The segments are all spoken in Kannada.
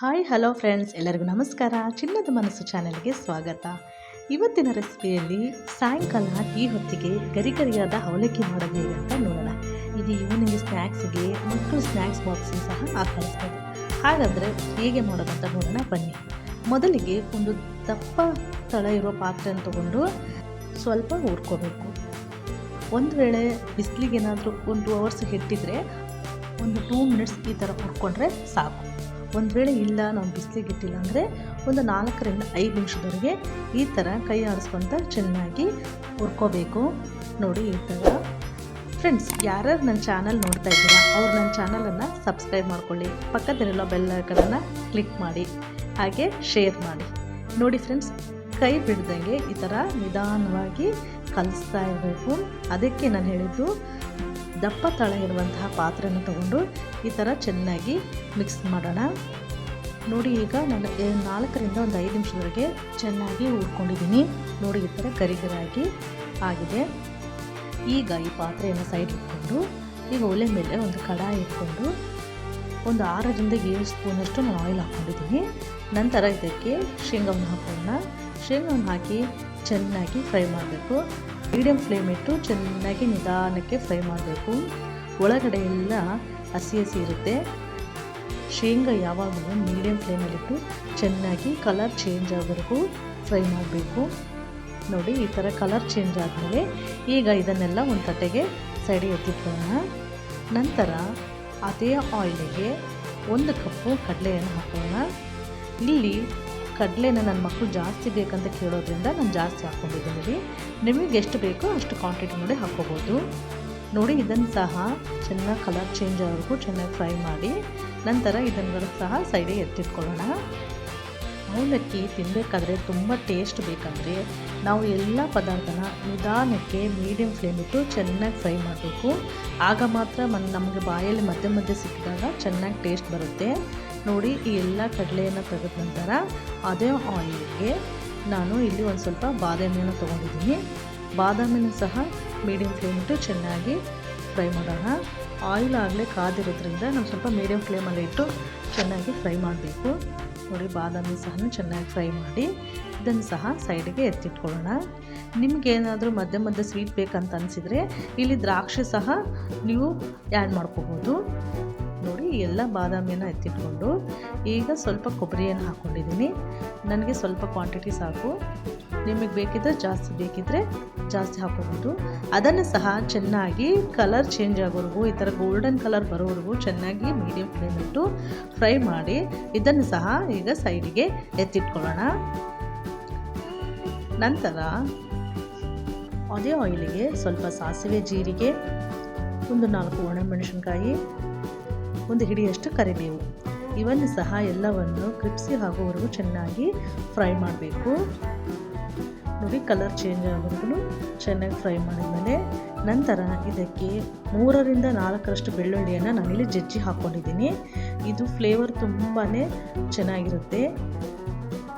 ಹಾಯ್ ಹಲೋ ಫ್ರೆಂಡ್ಸ್, ಎಲ್ಲರಿಗೂ ನಮಸ್ಕಾರ. ಚಿನ್ನದ ಮನಸ್ಸು ಚಾನೆಲ್ಗೆ ಸ್ವಾಗತ. ಇವತ್ತಿನ ರೆಸಿಪಿಯಲ್ಲಿ ಸಾಯಂಕಾಲ ಈ ಹೊತ್ತಿಗೆ ಗರಿಗರಿಯಾದ ಅವಲಕ್ಕಿ ಮಾಡೋದು ಹೇಗೆ ಅಂತ ನೋಡೋಣ. ಇದು ಈವ್ನಿಂಗ್ ಸ್ನ್ಯಾಕ್ಸ್ಗೆ, ಮಕ್ಕಳು ಸ್ನ್ಯಾಕ್ಸ್ ಬಾಕ್ಸಿಗೆ ಸಹ ಹಾಕಳಿಸ್ಬೋದು. ಹಾಗಾದರೆ ಹೇಗೆ ಮಾಡೋದಂತ ನೋಡೋಣ ಬನ್ನಿ. ಮೊದಲಿಗೆ ಒಂದು ದಪ್ಪ ತಳ ಇರೋ ಪಾತ್ರೆಯನ್ನು ತಗೊಂಡು ಸ್ವಲ್ಪ ಹುರ್ಕೋಬೇಕು. ಒಂದು ವೇಳೆ ಬಿಸಿಲಿಗೆ ಏನಾದರೂ 1 ಅವರ್ಸ್ ಇಟ್ಟಿದ್ರೆ ಒಂದು 2 ಮಿನಿಟ್ಸ್ ಈ ಥರ ಹುರ್ಕೊಂಡ್ರೆ ಸಾಕು. ಒಂದು ವೇಳೆ ಇಲ್ಲ, ನಾವು ಬಿಸಿಲಿಗೆ ಇಟ್ಟಿಲ್ಲ ಅಂದರೆ ಒಂದು 4ರಿಂದ 5 ನಿಮಿಷದವರೆಗೆ ಈ ಥರ ಕೈ ಆಡಿಸ್ಕೊತ ಚೆನ್ನಾಗಿ ಹುರ್ಕೋಬೇಕು. ನೋಡಿ ಈ ಥರ. ಫ್ರೆಂಡ್ಸ್, ಯಾರ್ಯಾರು ನನ್ನ ಚಾನಲ್ ನೋಡ್ತಾ ಇದ್ದೀರಾ ಅವ್ರು ನನ್ನ ಚಾನಲನ್ನು ಸಬ್ಸ್ಕ್ರೈಬ್ ಮಾಡ್ಕೊಳ್ಳಿ, ಪಕ್ಕದಲ್ಲಿರೋ ಬೆಲ್ ಐಕನನ್ನು ಕ್ಲಿಕ್ ಮಾಡಿ, ಹಾಗೆ ಶೇರ್ ಮಾಡಿ. ನೋಡಿ ಫ್ರೆಂಡ್ಸ್, ಕೈ ಬಿಡ್ದಂಗೆ ಈ ಥರ ನಿಧಾನವಾಗಿ ಕಲಿಸ್ತಾ ಇರಬೇಕು. ಅದಕ್ಕೆ ನಾನು ಹೇಳಿದ್ದು ದಪ್ಪ ತಳ ಇರುವಂತಹ ಪಾತ್ರೆಯನ್ನು ತಗೊಂಡು ಈ ಥರ ಚೆನ್ನಾಗಿ ಮಿಕ್ಸ್ ಮಾಡೋಣ. ನೋಡಿ, ಈಗ ನಾನು 4ರಿಂದ ಒಂದು 5 ನಿಮಿಷದವರೆಗೆ ಚೆನ್ನಾಗಿ ಹುರ್ಕೊಂಡಿದ್ದೀನಿ. ನೋಡಿ ಈ ಥರ ಗರಿಗರಾಗಿ ಆಗಿದೆ. ಈಗ ಈ ಪಾತ್ರೆಯನ್ನು ಸೈಡ್ ಇಟ್ಕೊಂಡು ಈಗ ಒಲೆ ಮೇಲೆ ಒಂದು ಕಡಾಯಿ ಇಟ್ಕೊಂಡು ಒಂದು 6ರಿಂದ 7 ಸ್ಪೂನಷ್ಟು ನಾನು ಆಯಿಲ್ ಹಾಕ್ಕೊಂಡಿದ್ದೀನಿ. ನಂತರ ಇದಕ್ಕೆ ಶೇಂಗಾವನ್ನು ಹಾಕೋಣ. ಶೇಂಗಾವನ್ನು ಹಾಕಿ ಚೆನ್ನಾಗಿ ಫ್ರೈ ಮಾಡಬೇಕು. ಮೀಡಿಯಮ್ ಫ್ಲೇಮ್ ಇಟ್ಟು ಚೆನ್ನಾಗಿ ನಿಧಾನಕ್ಕೆ ಫ್ರೈ ಮಾಡಬೇಕು. ಒಳಗಡೆ ಎಲ್ಲ ಹಸಿ ಇರುತ್ತೆ. ಶೇಂಗಾ ಯಾವಾಗಲೂ ಮೀಡಿಯಮ್ ಫ್ಲೇಮಲ್ಲಿಟ್ಟು ಚೆನ್ನಾಗಿ ಕಲರ್ ಚೇಂಜ್ ಆಗೋವರೆಗೂ ಫ್ರೈ ಮಾಡಬೇಕು. ನೋಡಿ ಈ ಥರ ಕಲರ್ ಚೇಂಜ್ ಆದಮೇಲೆ ಈಗ ಇದನ್ನೆಲ್ಲ ಒಂದು ತಟ್ಟೆಗೆ ಸೈಡಿಗೆ ಎತ್ತಿಟ್ಕೊಳ್ಳೋಣ. ನಂತರ ಅದೇ ಆಯಿಲಿಗೆ 1 ಕಪ್ಪು ಕಡಲೆಯನ್ನು ಹಾಕೋಣ. ಇಲ್ಲಿ ಕಡಲೆನ ನನ್ನ ಮಕ್ಕಳು ಜಾಸ್ತಿ ಬೇಕಂತ ಕೇಳೋದ್ರಿಂದ ನಾನು ಜಾಸ್ತಿ ಹಾಕ್ಕೊಂಡಿದ್ದೀನಿ. ನಿಮಗೆ ಎಷ್ಟು ಬೇಕೋ ಅಷ್ಟು ಕ್ವಾಂಟಿಟಿ ನೋಡಿ ಹಾಕ್ಕೋಬೋದು. ನೋಡಿ, ಇದನ್ನು ಸಹ ಚೆನ್ನಾಗಿ ಕಲರ್ ಚೇಂಜ್ ಆಗೋವರೆಗೂ ಚೆನ್ನಾಗಿ ಫ್ರೈ ಮಾಡಿ ನಂತರ ಇದನ್ನು ಸಹ ಸೈಡಿಗೆ ಎತ್ತಿಟ್ಕೊಳ್ಳೋಣ. ಅವಲಕ್ಕಿ ತಿನ್ನಬೇಕಾದ್ರೆ ತುಂಬ ಟೇಸ್ಟ್ ಬೇಕಂದರೆ ನಾವು ಎಲ್ಲ ಪದಾರ್ಥನ ನಿಧಾನಕ್ಕೆ ಮೀಡಿಯಮ್ ಫ್ಲೇಮ್ ಇಟ್ಟು ಚೆನ್ನಾಗಿ ಫ್ರೈ ಮಾಡಬೇಕು. ಆಗ ಮಾತ್ರ ನಮಗೆ ಬಾಯಲ್ಲಿ ಮಧ್ಯೆ ಮಧ್ಯೆ ಸಿಕ್ಕಿದಾಗ ಚೆನ್ನಾಗಿ ಟೇಸ್ಟ್ ಬರುತ್ತೆ. ನೋಡಿ, ಈ ಎಲ್ಲ ಕಡಲೆಯನ್ನು ತೆಗೆದ ನಂತರ ಅದೇ ಆಯಿಲ್ಗೆ ನಾನು ಇಲ್ಲಿ ಒಂದು ಸ್ವಲ್ಪ ಬಾದಾಮಿಯನ್ನು ತೊಗೊಂಡಿದ್ದೀನಿ. ಬಾದಾಮಿನ ಸಹ ಮೀಡಿಯಮ್ ಫ್ಲೇಮ್ ಇಟ್ಟು ಚೆನ್ನಾಗಿ ಫ್ರೈ ಮಾಡೋಣ. ಆಯಿಲ್ ಆಗಲೇ ಕಾದಿರೋದ್ರಿಂದ ನಾವು ಸ್ವಲ್ಪ ಮೀಡಿಯಮ್ ಫ್ಲೇಮಲ್ಲಿ ಇಟ್ಟು ಚೆನ್ನಾಗಿ ಫ್ರೈ ಮಾಡಬೇಕು. ನೋಡಿ, ಬಾದಾಮಿ ಸಹ ಚೆನ್ನಾಗಿ ಫ್ರೈ ಮಾಡಿ ಇದನ್ನು ಸಹ ಸೈಡಿಗೆ ಎತ್ತಿಟ್ಕೊಳ್ಳೋಣ. ನಿಮಗೇನಾದರೂ ಮಧ್ಯೆ ಮಧ್ಯೆ ಸ್ವೀಟ್ ಬೇಕಂತ ಅನಿಸಿದರೆ ಇಲ್ಲಿ ದ್ರಾಕ್ಷಿ ಸಹ ನೀವು ಆ್ಯಡ್ ಮಾಡ್ಕೋಬೋದು. ನೋಡಿ, ಎಲ್ಲ ಬಾದಾಮಿಯನ್ನು ಎತ್ತಿಟ್ಕೊಂಡು ಈಗ ಸ್ವಲ್ಪ ಕೊಬ್ಬರಿಯನ್ನು ಹಾಕ್ಕೊಂಡಿದ್ದೀನಿ. ನನಗೆ ಸ್ವಲ್ಪ ಕ್ವಾಂಟಿಟಿ ಸಾಕು. ನಿಮಗೆ ಬೇಕಿದ್ದರೆ ಜಾಸ್ತಿ ಹಾಕೋಬೋದು. ಅದನ್ನು ಸಹ ಚೆನ್ನಾಗಿ ಕಲರ್ ಚೇಂಜ್ ಆಗೋವರೆಗೂ ಈ ಥರ ಗೋಲ್ಡನ್ ಕಲರ್ ಬರೋವರೆಗೂ ಚೆನ್ನಾಗಿ ಮೀಡಿಯಮ್ ಫ್ಲೇಮ್ ಇಟ್ಟು ಫ್ರೈ ಮಾಡಿ ಇದನ್ನು ಸಹ ಈಗ ಸೈಡಿಗೆ ಎತ್ತಿಟ್ಕೊಳ್ಳೋಣ. ನಂತರ ಅದೇ ಆಯಿಲಿಗೆ ಸ್ವಲ್ಪ ಸಾಸಿವೆ, ಜೀರಿಗೆ, ಒಂದು 4 ಒಣಮೆಣಸಿನ್ಕಾಯಿ, ಒಂದು ಹಿಡಿಯಷ್ಟು ಕರಿಬೇವು, ಇವನ್ನು ಸಹ ಎಲ್ಲವನ್ನು ಕ್ರಿಪ್ಸಿ ಆಗೋವರೆಗೂ ಚೆನ್ನಾಗಿ ಫ್ರೈ ಮಾಡಬೇಕು. ನೋಡಿ, ಕಲರ್ ಚೇಂಜ್ ಆಗೋವರೆಗೂ ಚೆನ್ನಾಗಿ ಫ್ರೈ ಮಾಡಿದ್ಮೇಲೆ ನಂತರ ಇದಕ್ಕೆ 3ರಿಂದ 4ರಷ್ಟು ಬೆಳ್ಳುಳ್ಳಿಯನ್ನು ನಾನಿಲ್ಲಿ ಜಜ್ಜಿ ಹಾಕ್ಕೊಂಡಿದ್ದೀನಿ. ಇದು ಫ್ಲೇವರ್ ತುಂಬಾ ಚೆನ್ನಾಗಿರುತ್ತೆ.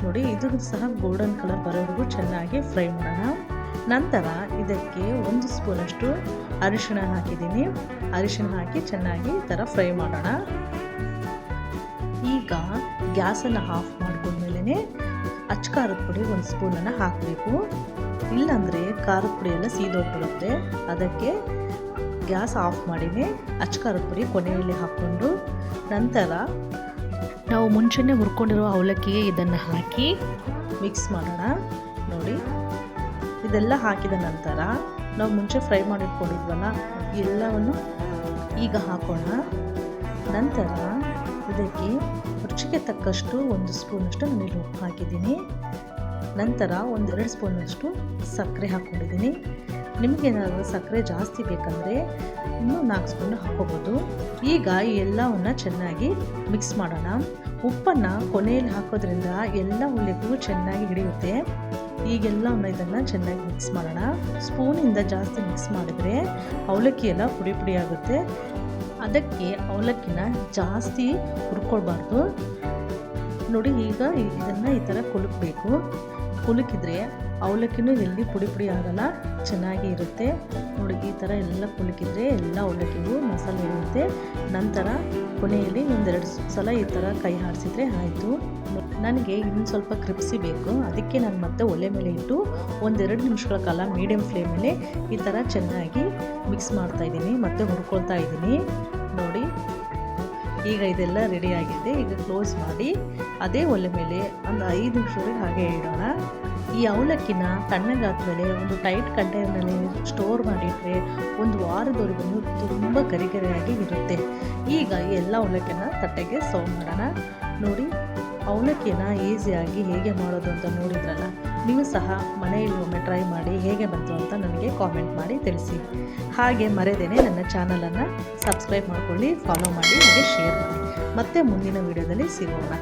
ನೋಡಿ, ಇದು ಸಹ ಗೋಲ್ಡನ್ ಕಲರ್ ಬರೋವರೆಗೂ ಚೆನ್ನಾಗಿ ಫ್ರೈ ಮಾಡೋಣ. ನಂತರ ಇದಕ್ಕೆ 1 ಸ್ಪೂನಷ್ಟು ಅರಿಶಿಣ ಹಾಕಿದ್ದೀನಿ. ಅರಿಶಿಣ ಹಾಕಿ ಚೆನ್ನಾಗಿ ಈ ಥರ ಫ್ರೈ ಮಾಡೋಣ. ಈಗ ಗ್ಯಾಸನ್ನು ಆಫ್ ಮಾಡ್ಕೊಂಡ್ಮೇಲೆ ಅಚ್ಚ ಖಾರದ ಪುಡಿ 1 ಸ್ಪೂನನ್ನು ಹಾಕಬೇಕು. ಇಲ್ಲಾಂದರೆ ಖಾರದ ಪುಡಿ ಎಲ್ಲ ಸೀದೋಗ್ಬಿಡುತ್ತೆ. ಅದಕ್ಕೆ ಗ್ಯಾಸ್ ಆಫ್ ಮಾಡಿನೇ ಅಚ್ಚ ಖಾರದ ಪುಡಿ ಕೊನೆಯಲ್ಲಿ ಹಾಕ್ಕೊಂಡು ನಂತರ ನಾವು ಮುಂಚೆನೇ ಹುರ್ಕೊಂಡಿರೋ ಅವಲಕ್ಕಿಗೆ ಇದನ್ನು ಹಾಕಿ ಮಿಕ್ಸ್ ಮಾಡೋಣ. ನೋಡಿ, ಇದೆಲ್ಲ ಹಾಕಿದ ನಂತರ ನಾವು ಮುಂಚೆ ಫ್ರೈ ಮಾಡಿಟ್ಕೊಂಡಿದ್ವಲ್ಲ ಎಲ್ಲವನ್ನು ಈಗ ಹಾಕೋಣ. ನಂತರ ಇದಕ್ಕೆ ರುಚಿಗೆ ತಕ್ಕಷ್ಟು 1 ಸ್ಪೂನಷ್ಟು ನಾನು ಉಪ್ಪು ಹಾಕಿದ್ದೀನಿ. ನಂತರ 1-2 ಸ್ಪೂನಷ್ಟು ಸಕ್ಕರೆ ಹಾಕ್ಕೊಂಡಿದ್ದೀನಿ. ನಿಮಗೇನಾದರೂ ಸಕ್ಕರೆ ಜಾಸ್ತಿ ಬೇಕಂದರೆ ಇನ್ನೂ 4 ಸ್ಪೂನ್ ಹಾಕ್ಕೋಬೋದು. ಈಗ ಈ ಎಲ್ಲವನ್ನು ಚೆನ್ನಾಗಿ ಮಿಕ್ಸ್ ಮಾಡೋಣ. ಉಪ್ಪನ್ನು ಕೊನೆಯಲ್ಲಿ ಹಾಕೋದ್ರಿಂದ ಎಲ್ಲ ಹುಳಿಗೂ ಚೆನ್ನಾಗಿ ಹಿಡಿಯುತ್ತೆ. ಈಗೆಲ್ಲವನ್ನು ಇದನ್ನು ಚೆನ್ನಾಗಿ ಮಿಕ್ಸ್ ಮಾಡೋಣ. ಸ್ಪೂನಿಂದ ಜಾಸ್ತಿ ಮಿಕ್ಸ್ ಮಾಡಿದರೆ ಅವಲಕ್ಕಿ ಎಲ್ಲ ಪುಡಿ ಪುಡಿ ಆಗುತ್ತೆ. ಅದಕ್ಕೆ ಅವಲಕ್ಕಿನ ಜಾಸ್ತಿ ಹುರ್ಕೊಳ್ಬಾರ್ದು. ನೋಡಿ, ಈಗ ಇದನ್ನು ಈ ಥರ ಕುಲುಕಬೇಕು. ಕುಲುಕಿದ್ರೆ ಅವಲಕ್ಕಿನೂ ಎಲ್ಲಿ ಪುಡಿ ಪುಡಿ ಆಗಲ್ಲ, ಚೆನ್ನಾಗಿ ಇರುತ್ತೆ ನೋಡಿ. ಈ ಥರ ಎಲ್ಲ ಕುಲುಕಿದ್ರೆ ಎಲ್ಲ ಅವಲಕ್ಕಿಗೂ ಮಸಾಲೆ ಇರುತ್ತೆ. ನಂತರ ಕೊನೆಯಲ್ಲಿ ಒಂದೆರಡು ಸಲ ಈ ಥರ ಕೈ ಆಡಿಸಿದ್ರೆ ಆಯಿತು. ನನಗೆ ಇನ್ನು ಸ್ವಲ್ಪ ಕ್ರಿಪ್ಸಿ ಬೇಕು, ಅದಕ್ಕೆ ನಾನು ಮತ್ತೆ ಒಲೆ ಮೇಲೆ ಇಟ್ಟು ಒಂದೆರಡು ನಿಮಿಷಗಳ ಕಾಲ ಮೀಡಿಯಮ್ ಫ್ಲೇಮಲ್ಲಿ ಈ ಥರ ಚೆನ್ನಾಗಿ ಮಿಕ್ಸ್ ಮಾಡ್ತಾಯಿದ್ದೀನಿ ಮತ್ತು ಹುರ್ಕೊಳ್ತಾ ಇದ್ದೀನಿ ನೋಡಿ. ಈಗ ಇದೆಲ್ಲ ರೆಡಿ ಆಗಿದೆ. ಈಗ ಕ್ಲೋಸ್ ಮಾಡಿ ಅದೇ ಒಲೆ ಮೇಲೆ ಒಂದು 5 ನಿಮಿಷವರೆಗೆ ಹಾಗೆ ಇಡೋಣ. ಈ ಅವಲಕ್ಕಿನ ತಣ್ಣಗಾದ್ಮೇಲೆ ಒಂದು ಟೈಟ್ ಕಂಟೈನರ್ನಲ್ಲಿ ಸ್ಟೋರ್ ಮಾಡಿಟ್ರೆ ಒಂದು ವಾರದವರೆಗೂ ತುಂಬ ಗರಿಗರಿಯಾಗಿ ಇರುತ್ತೆ. ಈಗ ಎಲ್ಲ ಅವಲಕ್ಕಿನ ತಟ್ಟೆಗೆ ಸರ್ವ್ ಮಾಡೋಣ ನೋಡಿ. ಅವಲಕ್ಕಿನ ಈಸಿಯಾಗಿ ಹೇಗೆ ಮಾಡೋದು ಅಂತ ನೋಡಿದ್ರಲ್ಲ, ನೀವು ಸಹ ಮನೆಯಲ್ಲಿ ಒಮ್ಮೆ ಟ್ರೈ ಮಾಡಿ ಹೇಗೆ ಬಂತು ಅಂತ ನನಗೆ ಕಾಮೆಂಟ್ ಮಾಡಿ ತಿಳಿಸಿ. ಹಾಗೆ ಮರೆದೇನೆ ನನ್ನ ಚಾನಲನ್ನು ಸಬ್ಸ್ಕ್ರೈಬ್ ಮಾಡ್ಕೊಳ್ಳಿ, ಫಾಲೋ ಮಾಡಿ, ಹಾಗೆ ಶೇರ್ ಮಾಡಿ. ಮತ್ತೆ ಮುಂದಿನ ವಿಡಿಯೋದಲ್ಲಿ ಸಿಗೋಣ.